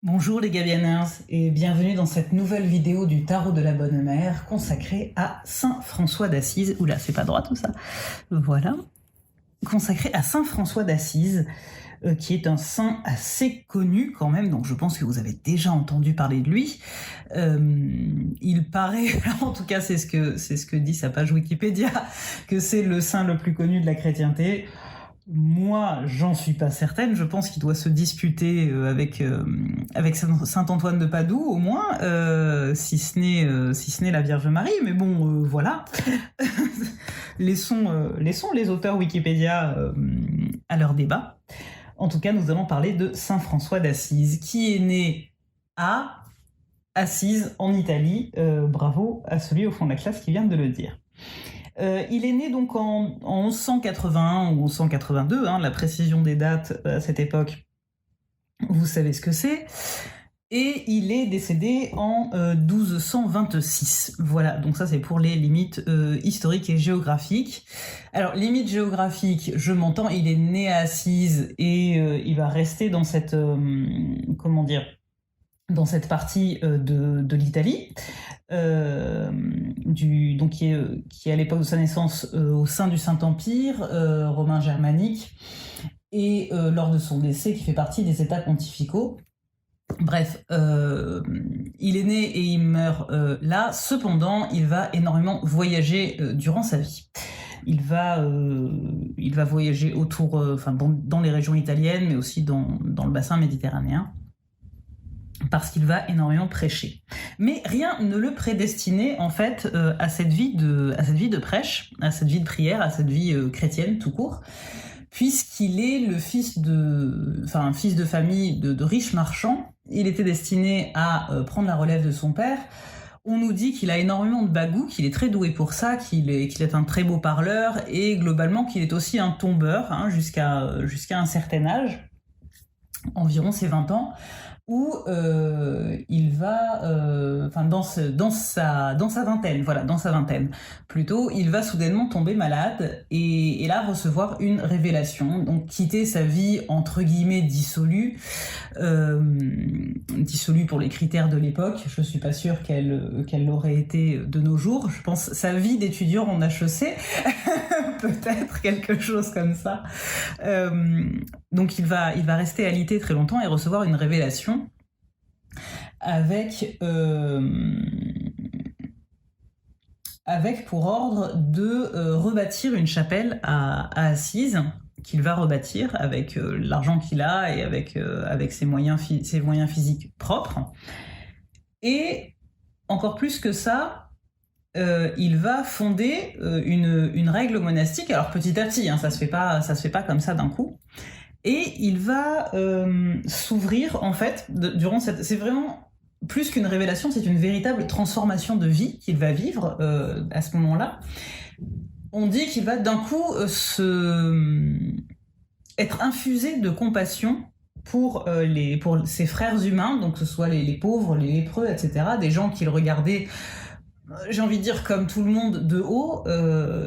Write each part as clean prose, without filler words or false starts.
Bonjour les Gabianers et bienvenue dans cette nouvelle vidéo du Tarot de la Bonne Mère consacrée à Saint François d'Assise. Oula, c'est pas droit tout ça. Voilà. Consacrée à Saint François d'Assise, qui est un saint assez connu quand même, donc je pense que vous avez déjà entendu parler de lui. Il paraît, en tout cas c'est ce que dit sa page Wikipédia, que c'est le saint le plus connu de la chrétienté. Moi, j'en suis pas certaine. Je pense qu'il doit se disputer avec saint Antoine de Padoue, au moins, si ce n'est la Vierge Marie. Mais bon, voilà. laissons les auteurs Wikipédia à leur débat. En tout cas, nous allons parler de Saint François d'Assise, qui est né à Assise, en Italie. Bravo à celui au fond de la classe qui vient de le dire. Il est né donc en 1181 ou 1182, la précision des dates à cette époque, vous savez ce que c'est, et il est décédé en 1226. Voilà, donc ça c'est pour les limites historiques et géographiques. Alors, limites géographiques, je m'entends, il est né à Assise et il va rester dans cette, dans cette partie de l'Italie. Donc qui est à l'époque de sa naissance au sein du Saint-Empire romain germanique, et lors de son décès qui fait partie des États pontificaux. Bref, il est né et il meurt là. Cependant, il va énormément voyager durant sa vie. Il va voyager autour, dans les régions italiennes, mais aussi dans le bassin méditerranéen, parce qu'il va énormément prêcher. Mais rien ne le prédestinait en fait à cette vie de prêche, à cette vie de prière, à cette vie chrétienne tout court, puisqu'il est le fils de famille de riches marchands. Il était destiné à prendre la relève de son père. On nous dit qu'il a énormément de bagou, qu'il est très doué pour ça, qu'il est un très beau parleur, et globalement qu'il est aussi un tombeur, jusqu'à un certain âge, environ ses 20 ans, où il va, dans sa vingtaine plutôt, il va soudainement tomber malade et là recevoir une révélation, donc quitter sa vie entre guillemets dissolue pour les critères de l'époque. Je suis pas sûre qu'elle l'aurait été de nos jours. Je pense sa vie d'étudiant en HEC, peut-être quelque chose comme ça. Donc il va rester alité très longtemps et recevoir une révélation avec pour ordre de rebâtir une chapelle à Assise, qu'il va rebâtir avec l'argent qu'il a et avec ses moyens physiques propres. Et encore plus que ça, il va fonder une règle monastique. Alors petit à petit, ça se fait pas comme ça d'un coup. Et il va s'ouvrir, en fait, durant cette... C'est vraiment plus qu'une révélation, c'est une véritable transformation de vie qu'il va vivre à ce moment-là. On dit qu'il va d'un coup être infusé de compassion pour ses frères humains, donc que ce soit les pauvres, les lépreux, etc., des gens qu'il regardait, j'ai envie de dire, comme tout le monde de haut,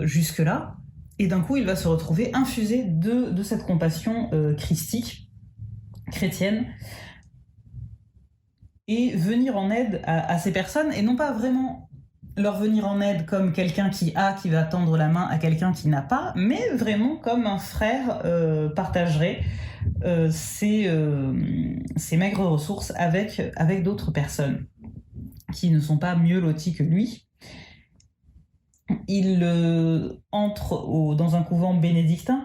jusque-là. Et d'un coup, il va se retrouver infusé de cette compassion christique, chrétienne, et venir en aide à ces personnes, et non pas vraiment leur venir en aide comme quelqu'un qui va tendre la main à quelqu'un qui n'a pas, mais vraiment comme un frère partagerait ses maigres ressources avec d'autres personnes qui ne sont pas mieux loties que lui. Il entre dans un couvent bénédictin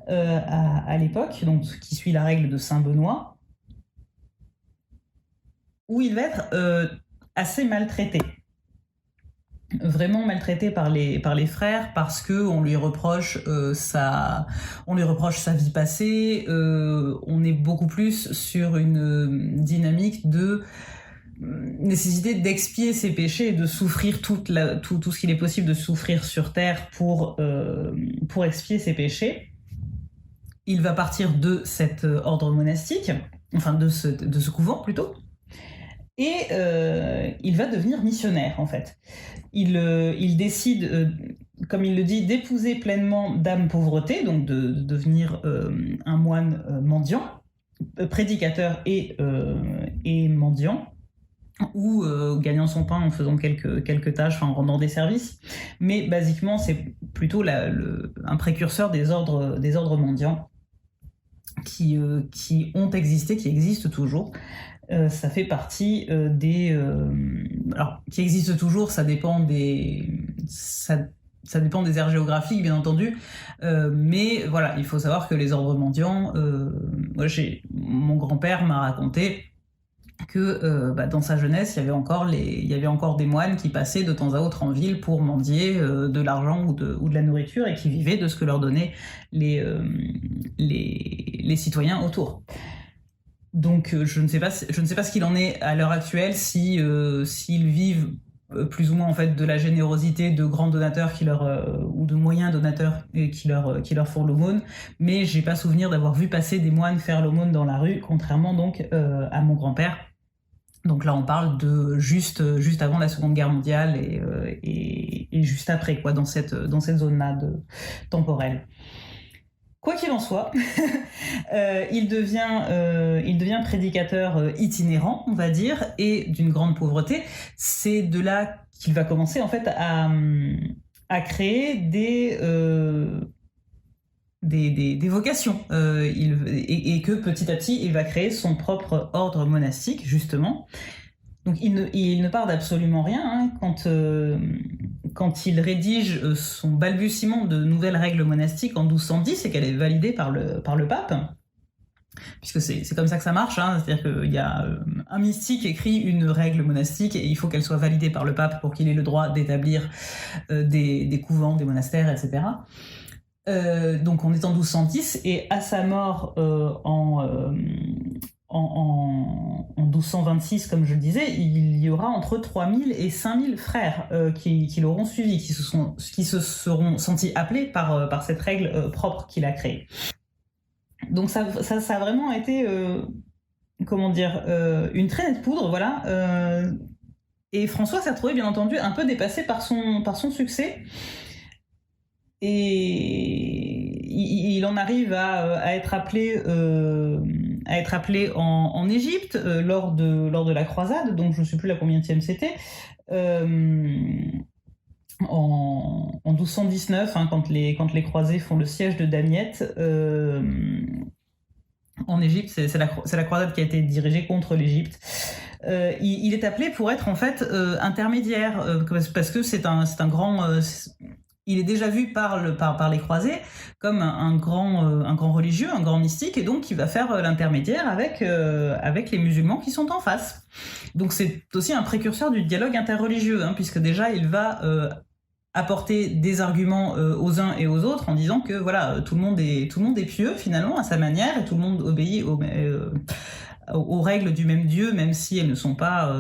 à l'époque, donc qui suit la règle de Saint Benoît, où il va être assez maltraité. Vraiment maltraité par les frères, parce que on lui reproche sa vie passée. On est beaucoup plus sur une dynamique de nécessité d'expier ses péchés et de souffrir tout ce qu'il est possible de souffrir sur terre pour expier ses péchés. Il va partir de cet ordre monastique, enfin de ce couvent plutôt, Et il va devenir missionnaire, en fait. Il décide, comme il le dit, d'épouser pleinement Dame Pauvreté, donc de devenir un moine mendiant, prédicateur et mendiant, ou gagnant son pain en faisant quelques tâches, en rendant des services. Mais basiquement, c'est plutôt un précurseur des ordres mendiants qui ont existé, qui existent toujours. Ça fait partie alors, qui existent toujours, ça dépend ça dépend des aires géographiques, bien entendu, mais voilà, il faut savoir que les ordres mendiants, mon grand-père m'a raconté que dans sa jeunesse, il y avait encore des moines qui passaient de temps à autre en ville pour mendier de l'argent ou de la nourriture, et qui vivaient de ce que leur donnaient les citoyens autour. Donc je ne sais pas ce qu'il en est à l'heure actuelle, s'ils vivent plus ou moins en fait de la générosité de grands donateurs ou de moyens donateurs qui leur font l'aumône, mais j'ai pas souvenir d'avoir vu passer des moines faire l'aumône dans la rue, contrairement donc à mon grand-père. Donc là on parle de juste avant la Seconde Guerre mondiale et juste après, quoi, dans cette zone-là temporelle. Quoi qu'il en soit, il devient prédicateur itinérant, on va dire, et d'une grande pauvreté. C'est de là qu'il va commencer en fait à créer des vocations, et que petit à petit il va créer son propre ordre monastique, justement. Donc il ne part d'absolument rien, hein, quand il rédige son balbutiement de nouvelles règles monastiques en 1210, et qu'elle est validée par le pape, puisque c'est comme ça que ça marche, hein, c'est-à-dire qu'il y a un mystique écrit une règle monastique, et il faut qu'elle soit validée par le pape pour qu'il ait le droit d'établir des couvents, des monastères, etc. Donc on est en 1210, et à sa mort en 1226, comme je le disais, il y aura entre 3000 et 5000 frères qui l'auront suivi, qui se seront sentis appelés par cette règle propre qu'il a créée. Donc ça a vraiment été, une traînée de poudre, voilà. Et François s'est retrouvé, bien entendu, un peu dépassé par son succès. Et il en arrive à être appelé en Égypte lors de la croisade, donc je ne sais plus la combienième c'était, en 1219, hein, quand les croisés font le siège de Damiette en Égypte. C'est la croisade qui a été dirigée contre l'Égypte. Il est appelé pour être en fait intermédiaire, parce que c'est un grand... il est déjà vu par les croisés comme un grand religieux, un grand mystique, et donc il va faire l'intermédiaire avec les musulmans qui sont en face. Donc c'est aussi un précurseur du dialogue interreligieux, hein, puisque déjà il va apporter des arguments aux uns et aux autres en disant que voilà, tout le monde est pieux finalement à sa manière, et tout le monde obéit aux règles du même Dieu, même si elles ne sont pas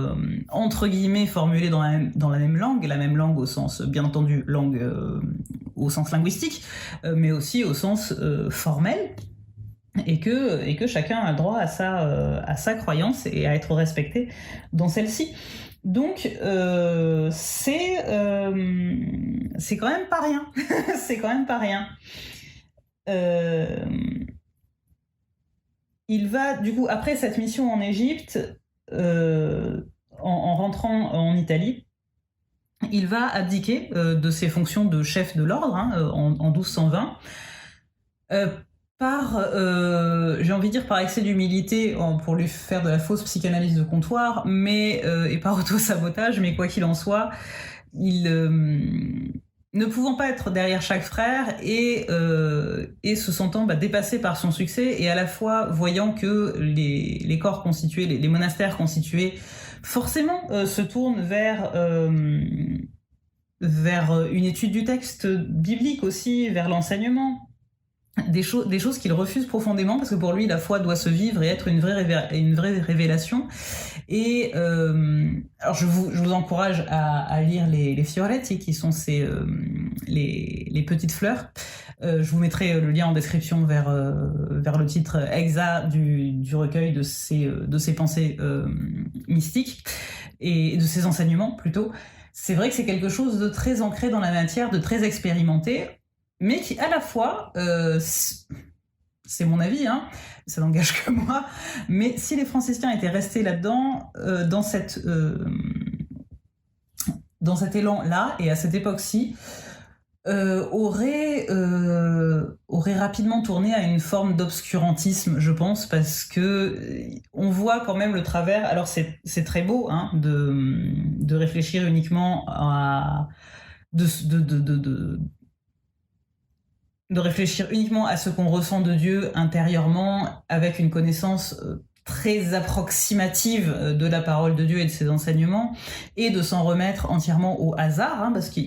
entre guillemets formulées dans la même langue au sens, bien entendu, langue au sens linguistique, mais aussi au sens formel, et que chacun a le droit à sa croyance et à être respecté dans celle-ci. Donc c'est quand même pas rien. C'est quand même pas rien. Il va, du coup, après cette mission en Égypte, en rentrant en Italie, il va abdiquer de ses fonctions de chef de l'ordre, hein, en 1220, j'ai envie de dire par excès d'humilité, pour lui faire de la fausse psychanalyse de comptoir, et par auto-sabotage, mais quoi qu'il en soit, ne pouvant pas être derrière chaque frère, et se sentant dépassé par son succès, et à la fois voyant que les corps constitués, les monastères constitués, forcément se tournent vers une étude du texte biblique aussi, vers l'enseignement, des choses qu'il refuse profondément, parce que pour lui la foi doit se vivre et être une vraie révélation. Et alors je vous encourage à lire les Fioretti, qui sont les petites fleurs, Je vous mettrai le lien en description vers le titre exact du recueil de ses pensées mystiques et de ses enseignements plutôt. C'est vrai que c'est quelque chose de très ancré dans la matière, de très expérimenté, mais qui à la fois, c'est mon avis, hein, ça n'engage que moi, mais si les franciscains étaient restés là-dedans, dans cet élan-là, et à cette époque-ci, aurait rapidement tourné à une forme d'obscurantisme, je pense, parce que on voit quand même le travers. Alors c'est très beau, hein, de réfléchir uniquement à de réfléchir uniquement à ce qu'on ressent de Dieu intérieurement, avec une connaissance très approximative de la parole de Dieu et de ses enseignements, et de s'en remettre entièrement au hasard, hein, parce que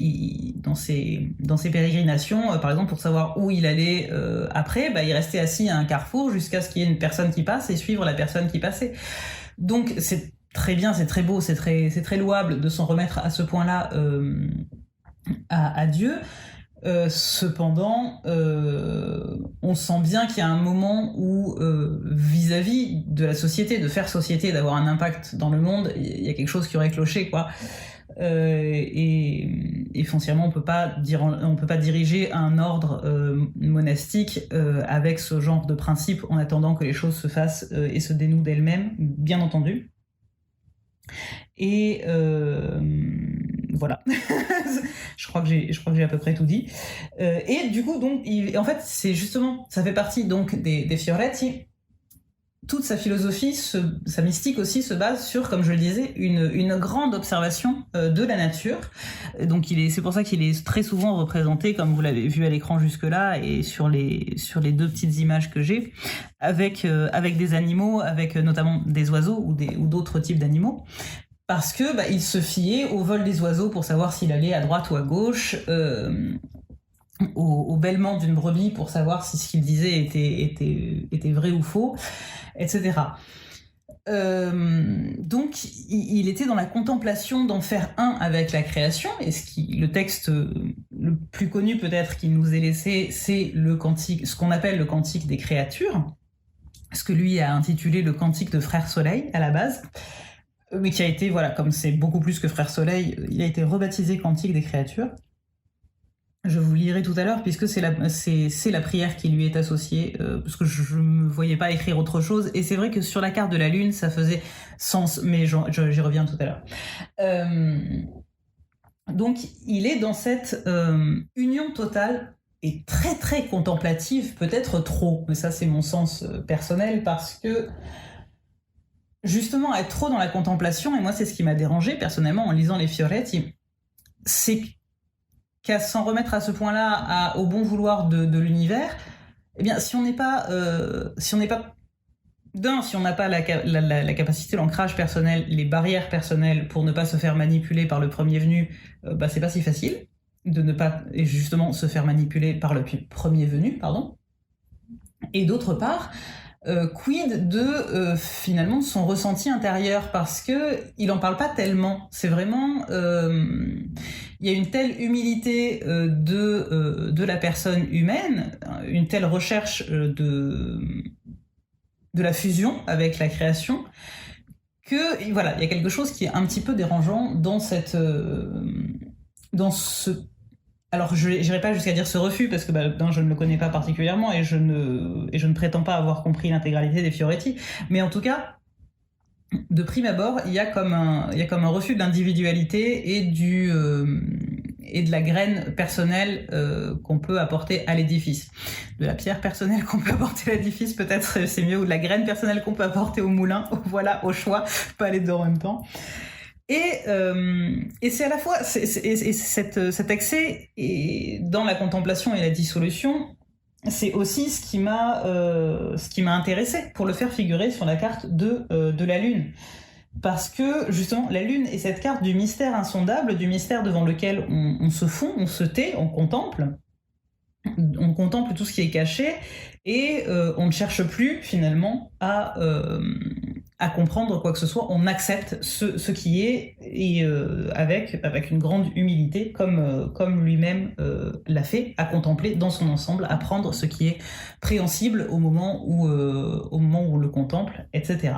dans ses pérégrinations, par exemple, pour savoir où il allait après, il restait assis à un carrefour jusqu'à ce qu'il y ait une personne qui passe et suivre la personne qui passait. Donc c'est très bien, c'est très beau, c'est très louable de s'en remettre à ce point-là à Dieu. Cependant, on sent bien qu'il y a un moment où, vis-à-vis de la société, de faire société, d'avoir un impact dans le monde, il y a quelque chose qui aurait cloché, quoi. Et foncièrement, on peut pas diriger un ordre monastique avec ce genre de principe en attendant que les choses se fassent et se dénouent d'elles-mêmes, bien entendu. Et voilà. je crois que j'ai à peu près tout dit. Et du coup, donc, en fait, c'est justement, ça fait partie donc des Fioretti. Toute sa philosophie, sa mystique aussi se base sur, comme je le disais, une grande observation de la nature. Donc c'est pour ça qu'il est très souvent représenté, comme vous l'avez vu à l'écran jusque-là, et sur les deux petites images que j'ai, avec des animaux, avec notamment des oiseaux ou d'autres types d'animaux. Parce que il se fiait au vol des oiseaux pour savoir s'il allait à droite ou à gauche, au bêlement d'une brebis pour savoir si ce qu'il disait était vrai ou faux, etc. Donc il était dans la contemplation d'en faire un avec la création, et le texte le plus connu peut-être qu'il nous ait laissé, c'est le cantique, ce qu'on appelle le cantique des créatures, ce que lui a intitulé le cantique de Frère Soleil à la base, mais qui a été, voilà, comme c'est beaucoup plus que Frère Soleil, il a été rebaptisé Cantique des créatures. Je vous lirai tout à l'heure, puisque c'est la prière qui lui est associée, parce que je ne me voyais pas écrire autre chose, et c'est vrai que sur la carte de la Lune, ça faisait sens, mais j'y reviens tout à l'heure. Donc, il est dans cette union totale et très très contemplative, peut-être trop, mais ça c'est mon sens personnel, parce que justement, être trop dans la contemplation, et moi c'est ce qui m'a dérangé personnellement en lisant les Fioretti, c'est qu'à s'en remettre à ce point-là au bon vouloir de l'univers, eh bien si on n'a pas la capacité, l'ancrage personnel, les barrières personnelles pour ne pas se faire manipuler par le premier venu, c'est pas si facile de ne pas justement se faire manipuler par le premier venu, pardon. Et d'autre part, quid de finalement son ressenti intérieur, parce que il en parle pas tellement. C'est vraiment il y a une telle humilité de la personne humaine, une telle recherche de la fusion avec la création, que voilà, il y a quelque chose qui est un petit peu dérangeant dans alors je n'irai pas jusqu'à dire ce refus, parce que je ne le connais pas particulièrement et je ne prétends pas avoir compris l'intégralité des Fioretti, mais en tout cas, de prime abord, il y a comme un refus de l'individualité et de la graine personnelle qu'on peut apporter à l'édifice. De la pierre personnelle qu'on peut apporter à l'édifice, peut-être c'est mieux, ou de la graine personnelle qu'on peut apporter au moulin, voilà, au choix, pas les deux en même temps. Et c'est à la fois cet excès dans la contemplation et la dissolution, c'est aussi ce qui m'a intéressé pour le faire figurer sur la carte de la Lune. Parce que justement, la Lune est cette carte du mystère insondable, du mystère devant lequel on se fond, on se tait, on contemple tout ce qui est caché, et on ne cherche plus finalement à à comprendre quoi que ce soit, on accepte ce qui est, et avec une grande humilité, comme lui-même l'a fait, à contempler dans son ensemble, à prendre ce qui est préhensible au moment où on le contemple, etc.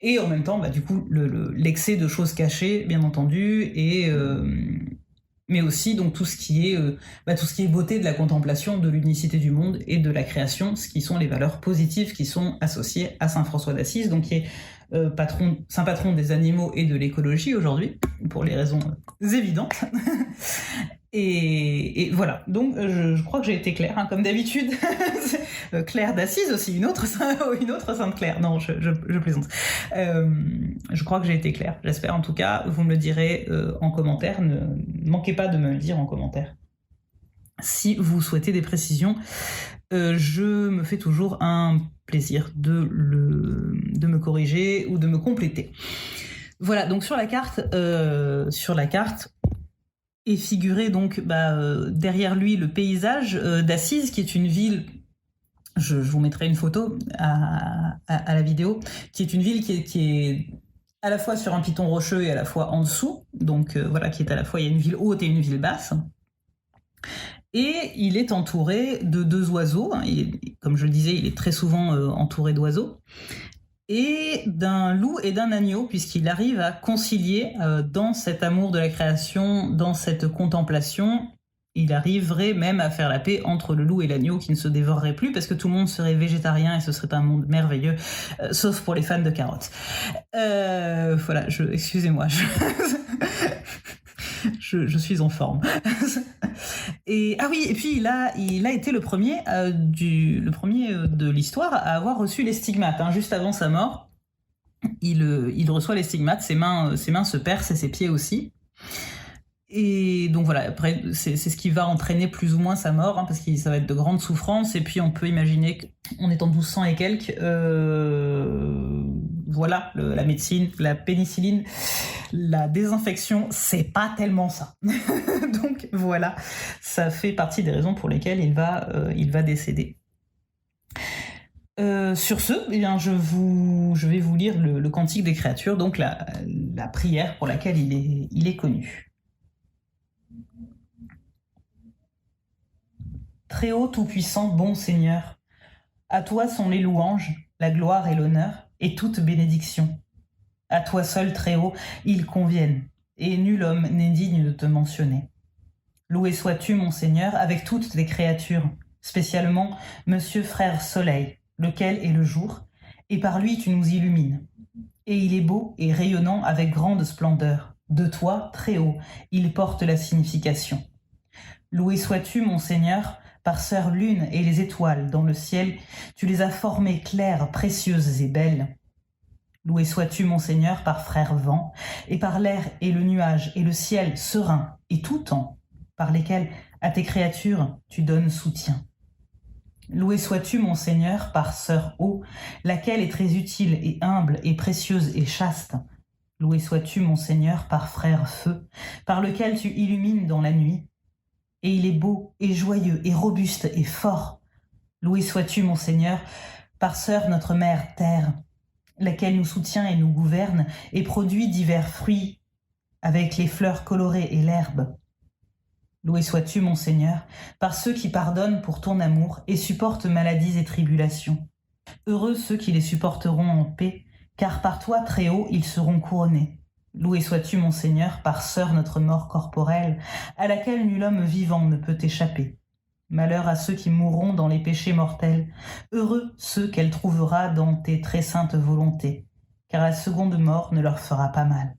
Et en même temps, du coup, l'excès de choses cachées, bien entendu, mais aussi donc tout ce qui est beauté de la contemplation, de l'unicité du monde et de la création, ce qui sont les valeurs positives qui sont associées à saint François d'Assise, donc qui est saint patron des animaux et de l'écologie aujourd'hui, pour les raisons évidentes. Et voilà, donc je crois que j'ai été claire, comme d'habitude. Claire d'Assise aussi, une autre Sainte Claire. Non, je plaisante. Je crois que j'ai été claire, j'espère en tout cas. Vous me le direz en commentaire, ne manquez pas de me le dire en commentaire. Si vous souhaitez des précisions, je me fais toujours un plaisir de me corriger ou de me compléter. Voilà, donc sur la carte est figuré donc derrière lui le paysage d'Assise, qui est une ville, je vous mettrai une photo à la vidéo, qui est une ville qui est à la fois sur un piton rocheux et à la fois en dessous, donc qui est à la fois, il y a une ville haute et une ville basse. Et il est entouré de 2 oiseaux, comme je le disais, il est très souvent entouré d'oiseaux, et d'un loup et d'un agneau, puisqu'il arrive à concilier dans cet amour de la création, dans cette contemplation, il arriverait même à faire la paix entre le loup et l'agneau qui ne se dévoreraient plus, parce que tout le monde serait végétarien et ce serait un monde merveilleux, sauf pour les fans de carottes. Voilà, excusez-moi, je suis en forme. Et puis il a été le premier de l'histoire à avoir reçu les stigmates. Juste avant sa mort, il reçoit les stigmates, ses mains se percent et ses pieds aussi. Et donc voilà, après c'est ce qui va entraîner plus ou moins sa mort, parce que ça va être de grandes souffrances. Et puis on peut imaginer qu'on est en 1200 et quelques, la médecine, la pénicilline, la désinfection, c'est pas tellement ça. Donc voilà, ça fait partie des raisons pour lesquelles il va décéder. Sur ce, je vais vous lire le Cantique des créatures, donc la prière pour laquelle il est connu. Très haut, tout-puissant, bon Seigneur, à toi sont les louanges, la gloire et l'honneur, et toute bénédiction. À toi seul, très haut, ils conviennent, et nul homme n'est digne de te mentionner. Loué sois-tu, mon Seigneur, avec toutes les créatures, spécialement Monsieur Frère Soleil, lequel est le jour, et par lui tu nous illumines. Et il est beau et rayonnant avec grande splendeur. De toi, très haut, il porte la signification. Loué sois-tu, mon Seigneur, par sœur lune et les étoiles dans le ciel, tu les as formées claires, précieuses et belles. Loué sois-tu, mon Seigneur, par frère vent, et par l'air et le nuage et le ciel serein et tout temps, par lesquels à tes créatures tu donnes soutien. Loué sois-tu, mon Seigneur, par sœur eau, laquelle est très utile et humble et précieuse et chaste. Loué sois-tu, mon Seigneur, par frère feu, par lequel tu illumines dans la nuit. Et il est beau et joyeux et robuste et fort. Loué sois-tu, mon Seigneur, par sœur notre mère terre, laquelle nous soutient et nous gouverne et produit divers fruits avec les fleurs colorées et l'herbe. Loué sois-tu, mon Seigneur, par ceux qui pardonnent pour ton amour et supportent maladies et tribulations. Heureux ceux qui les supporteront en paix, car par toi, très haut, ils seront couronnés. Loué sois-tu, mon Seigneur, par sœur notre mort corporelle, à laquelle nul homme vivant ne peut échapper. Malheur à ceux qui mourront dans les péchés mortels, heureux ceux qu'elle trouvera dans tes très saintes volontés, car la seconde mort ne leur fera pas mal.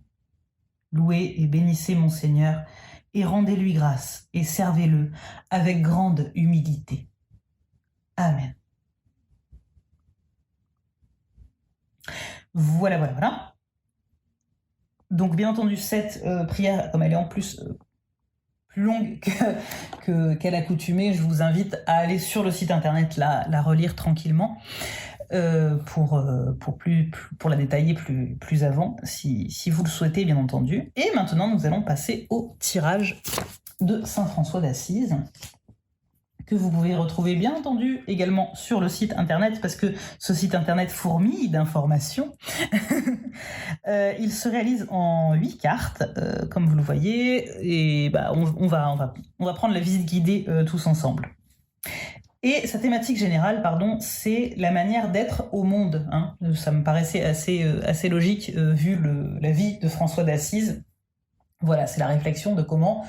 Louez et bénissez mon Seigneur, et rendez-lui grâce, et servez-le avec grande humilité. Amen. Voilà. Donc bien entendu, cette prière, comme elle est en plus plus longue qu'à l'accoutumée, je vous invite à aller sur le site internet la relire tranquillement pour la détailler plus avant, si vous le souhaitez bien entendu. Et maintenant, nous allons passer au tirage de saint François d'Assise, que vous pouvez retrouver bien entendu également sur le site internet, parce que ce site internet fourmille d'informations. Il se réalise en 8 cartes, comme vous le voyez, et on va prendre la visite guidée tous ensemble. Et sa thématique générale, c'est la manière d'être au monde. Hein. Ça me paraissait assez logique vu la vie de François d'Assise. Voilà, c'est la réflexion de comment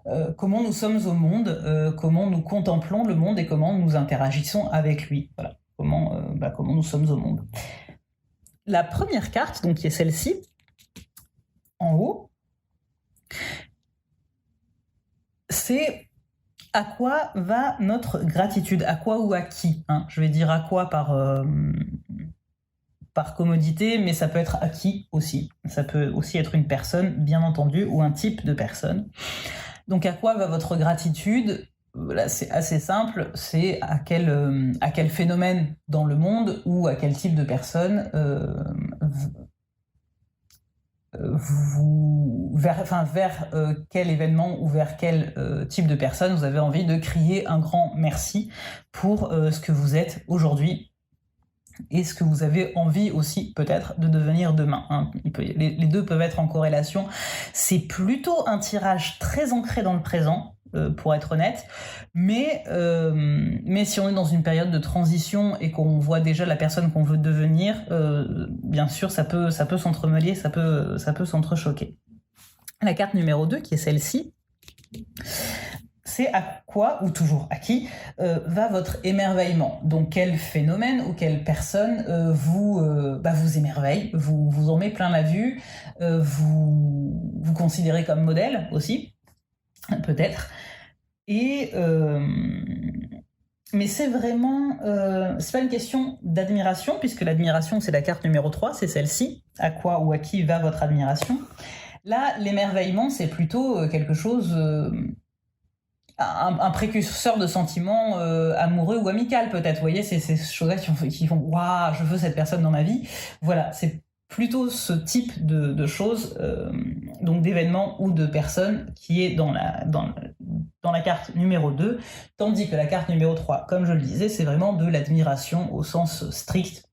nous sommes au monde, comment nous contemplons le monde et comment nous interagissons avec lui. Voilà, comment nous sommes au monde. La première carte, donc qui est celle-ci, en haut, c'est à quoi va notre gratitude, à quoi ou à qui, hein. Je vais dire à quoi par commodité, mais ça peut être à qui aussi. Ça peut aussi être une personne, bien entendu, ou un type de personne. Donc à quoi va votre gratitude ? Là, c'est assez simple, c'est à quel phénomène dans le monde ou à quel type de personne vers quel événement ou vers quel type de personne vous avez envie de crier un grand merci pour ce que vous êtes aujourd'hui et ce que vous avez envie aussi peut-être de devenir demain. Hein. Les deux peuvent être en corrélation. C'est plutôt un tirage très ancré dans le présent, pour être honnête, mais si on est dans une période de transition et qu'on voit déjà la personne qu'on veut devenir, bien sûr ça peut s'entremêler, ça peut s'entrechoquer. La carte numéro 2, qui est celle-ci, c'est à quoi, ou toujours à qui, va votre émerveillement. Donc quel phénomène ou quelle personne vous émerveille, vous en met plein la vue, vous considérez comme modèle aussi, peut-être. Et mais c'est vraiment, c'est pas une question d'admiration, puisque l'admiration c'est la carte numéro 3, c'est celle-ci, à quoi ou à qui va votre admiration. Là, l'émerveillement c'est plutôt quelque chose, un précurseur de sentiments amoureux ou amical peut-être, vous voyez, c'est ces choses-là qui font « Waouh, je veux cette personne dans ma vie ». Voilà, c'est plutôt ce type de choses, donc d'événements ou de personnes qui est dans la carte numéro 2, tandis que la carte numéro 3, comme je le disais, c'est vraiment de l'admiration au sens strict.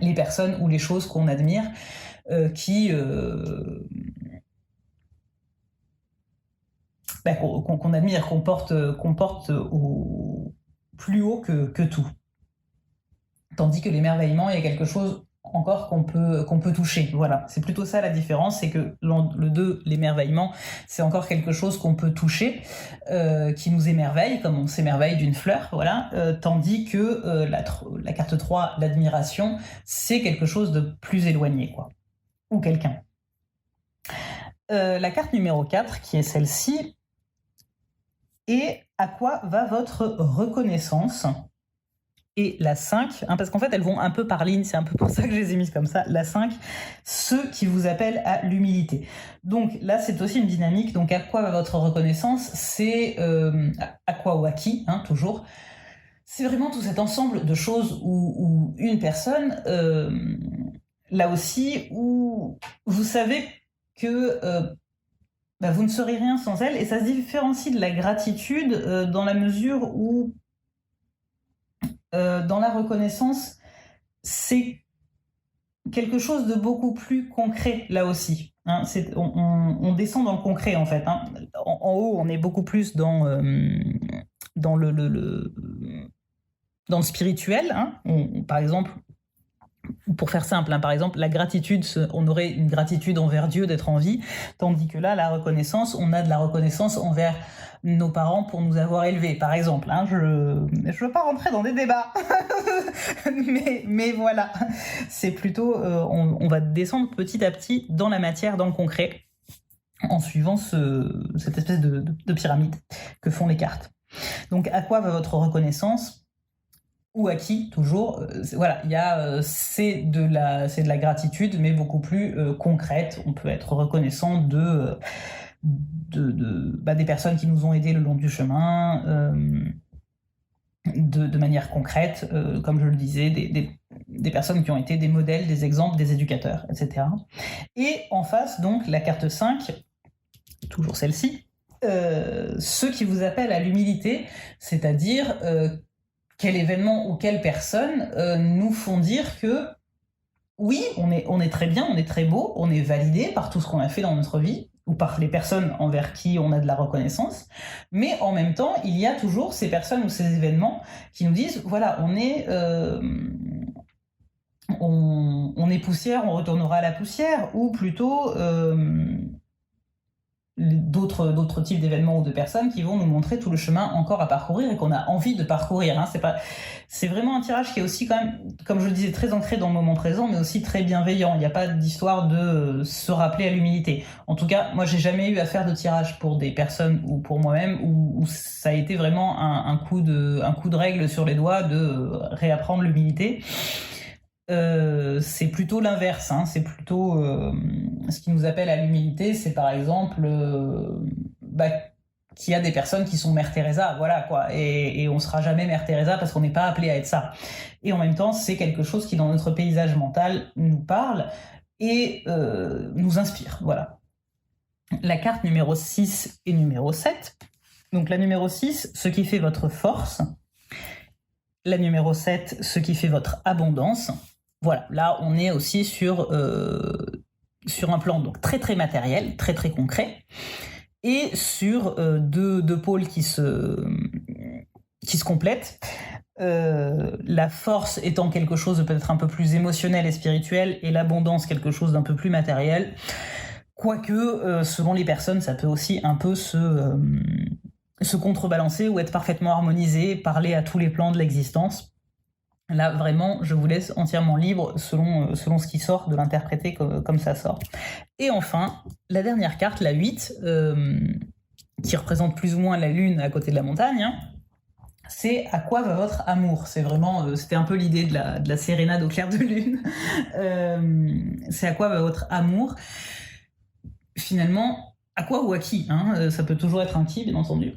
Les personnes ou les choses qu'on admire, qu'on admire, qu'on porte au plus haut que tout. Tandis que l'émerveillement, il y a quelque chose encore qu'on peut toucher. Voilà, c'est plutôt ça la différence, c'est que le 2, l'émerveillement, c'est encore quelque chose qu'on peut toucher, qui nous émerveille, comme on s'émerveille d'une fleur, voilà, tandis que la carte 3, l'admiration, c'est quelque chose de plus éloigné, quoi, ou quelqu'un. La carte numéro 4, qui est celle-ci, et à quoi va votre reconnaissance ? Et la 5, parce qu'en fait elles vont un peu par ligne, c'est un peu pour ça que je les ai mises comme ça, la 5, ceux qui vous appellent à l'humilité. Donc là c'est aussi une dynamique, donc à quoi va votre reconnaissance ? C'est à quoi ou à qui, hein, toujours. C'est vraiment tout cet ensemble de choses où une personne, là aussi, où vous savez que vous ne serez rien sans elle, et ça se différencie de la gratitude dans la mesure où dans la reconnaissance, c'est quelque chose de beaucoup plus concret, là aussi. Hein, on descend dans le concret, en fait. Hein. En haut, on est beaucoup plus dans le spirituel. Hein. Par exemple, pour faire simple, hein, par exemple, la gratitude, on aurait une gratitude envers Dieu d'être en vie, tandis que là, la reconnaissance, on a de la reconnaissance envers nos parents pour nous avoir élevés, par exemple. Hein, je veux pas rentrer dans des débats, mais voilà, c'est plutôt, on va descendre petit à petit dans la matière, dans le concret, en suivant cette espèce de pyramide que font les cartes. Donc, à quoi va votre reconnaissance ? Ou à qui, toujours. Voilà, il y a c'est de la gratitude, mais beaucoup plus concrète. On peut être reconnaissant des personnes qui nous ont aidés le long du chemin, de manière concrète, comme je le disais, des personnes qui ont été des modèles, des exemples, des éducateurs, etc. Et en face, donc, la carte 5, toujours celle-ci, ceux qui vous appellent à l'humilité, c'est-à-dire quel événement ou quelle personne nous font dire que oui, on est très bien, on est très beau, on est validé par tout ce qu'on a fait dans notre vie, ou par les personnes envers qui on a de la reconnaissance, mais en même temps, il y a toujours ces personnes ou ces événements qui nous disent, voilà, on est poussière, on retournera à la poussière, ou plutôt d'autres types d'événements ou de personnes qui vont nous montrer tout le chemin encore à parcourir et qu'on a envie de parcourir. Hein. C'est vraiment un tirage qui est aussi quand même, comme je le disais, très ancré dans le moment présent, mais aussi très bienveillant. Il n'y a pas d'histoire de se rappeler à l'humilité. En tout cas, moi, j'ai jamais eu à faire de tirage pour des personnes ou pour moi-même où ça a été vraiment un coup de règle sur les doigts de réapprendre l'humilité. C'est plutôt l'inverse, hein. C'est plutôt ce qui nous appelle à l'humilité, c'est par exemple qu'il y a des personnes qui sont Mère Teresa, voilà quoi, et on sera jamais Mère Teresa parce qu'on n'est pas appelé à être ça. Et en même temps, c'est quelque chose qui dans notre paysage mental nous parle et nous inspire, voilà. La carte numéro 6 et numéro 7. Donc la numéro 6, ce qui fait votre force. La numéro 7, ce qui fait votre abondance. Voilà, là on est aussi sur un plan donc très très matériel, très très concret, et sur deux pôles qui se complètent. La force étant quelque chose de peut-être un peu plus émotionnel et spirituel, et l'abondance quelque chose d'un peu plus matériel. Quoique, selon les personnes, ça peut aussi un peu se contrebalancer ou être parfaitement harmonisé, parler à tous les plans de l'existence. Là, vraiment, je vous laisse entièrement libre selon ce qui sort, de l'interpréter comme ça sort. Et enfin, la dernière carte, la 8, qui représente plus ou moins la lune à côté de la montagne, hein, c'est à quoi va votre amour. C'est vraiment, c'était un peu l'idée de la sérénade au clair de lune. C'est à quoi va votre amour. Finalement, à quoi ou à qui, hein, ça peut toujours être un qui, bien entendu.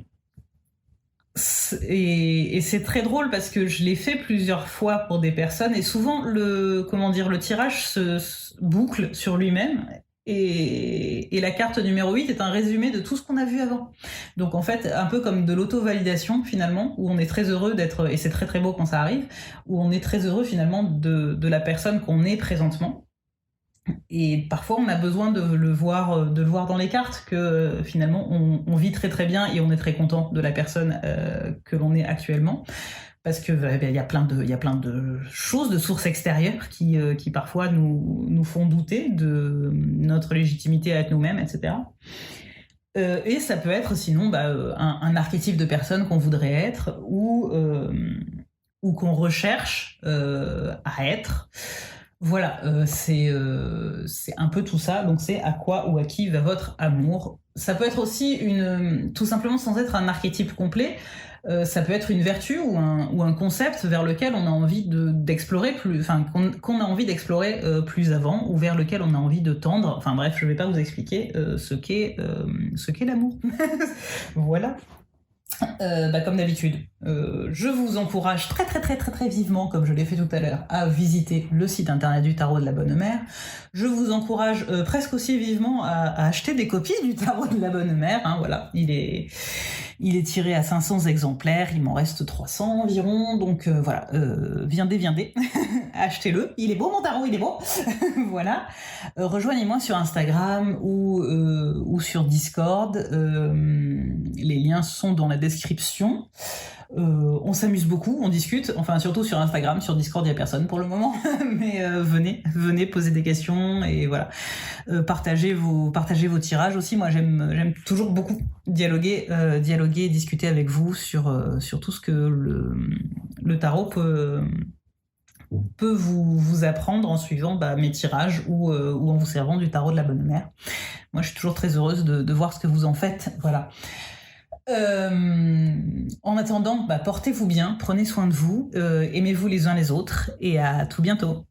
Et c'est très drôle parce que je l'ai fait plusieurs fois pour des personnes et souvent le tirage se boucle sur lui-même et la carte numéro 8 est un résumé de tout ce qu'on a vu avant. Donc en fait, un peu comme de l'auto-validation finalement, où on est très heureux d'être, et c'est très très beau quand ça arrive, où on est très heureux finalement de la personne qu'on est présentement. Et parfois, on a besoin de le voir dans les cartes, que finalement, on vit très très bien et on est très content de la personne que l'on est actuellement. Parce que il y a plein de choses, de sources extérieures qui parfois nous font douter de notre légitimité à être nous-mêmes, etc. Et ça peut être sinon un archétype de personne qu'on voudrait être ou qu'on recherche à être. Voilà, c'est un peu tout ça. Donc c'est à quoi ou à qui va votre amour. Ça peut être aussi tout simplement sans être un archétype complet. Ça peut être une vertu ou un concept vers lequel on a envie d'explorer plus, enfin qu'on a envie d'explorer plus avant ou vers lequel on a envie de tendre. Enfin bref, je vais pas vous expliquer ce qu'est l'amour. Voilà. Comme d'habitude, je vous encourage très très très très très vivement, comme je l'ai fait tout à l'heure, à visiter le site internet du Tarot de la Bonne Mère. Je vous encourage presque aussi vivement à acheter des copies du Tarot de la Bonne Mère. Hein, voilà, il est tiré à 500 exemplaires, il m'en reste 300 environ, donc voilà, viendez, achetez-le. Il est beau mon tarot, il est beau. Voilà. Rejoignez-moi sur Instagram ou sur Discord. Les liens sont dans la description. On s'amuse beaucoup, on discute, enfin surtout sur Instagram, sur Discord il n'y a personne pour le moment, mais venez poser des questions et voilà, partagez vos tirages aussi. Moi j'aime toujours beaucoup dialoguer et discuter avec vous sur tout ce que le tarot peut vous apprendre en suivant mes tirages ou en vous servant du Tarot de la Bonne Mère. Moi je suis toujours très heureuse de voir ce que vous en faites, voilà. En attendant, portez-vous bien, prenez soin de vous, aimez-vous les uns les autres et à tout bientôt.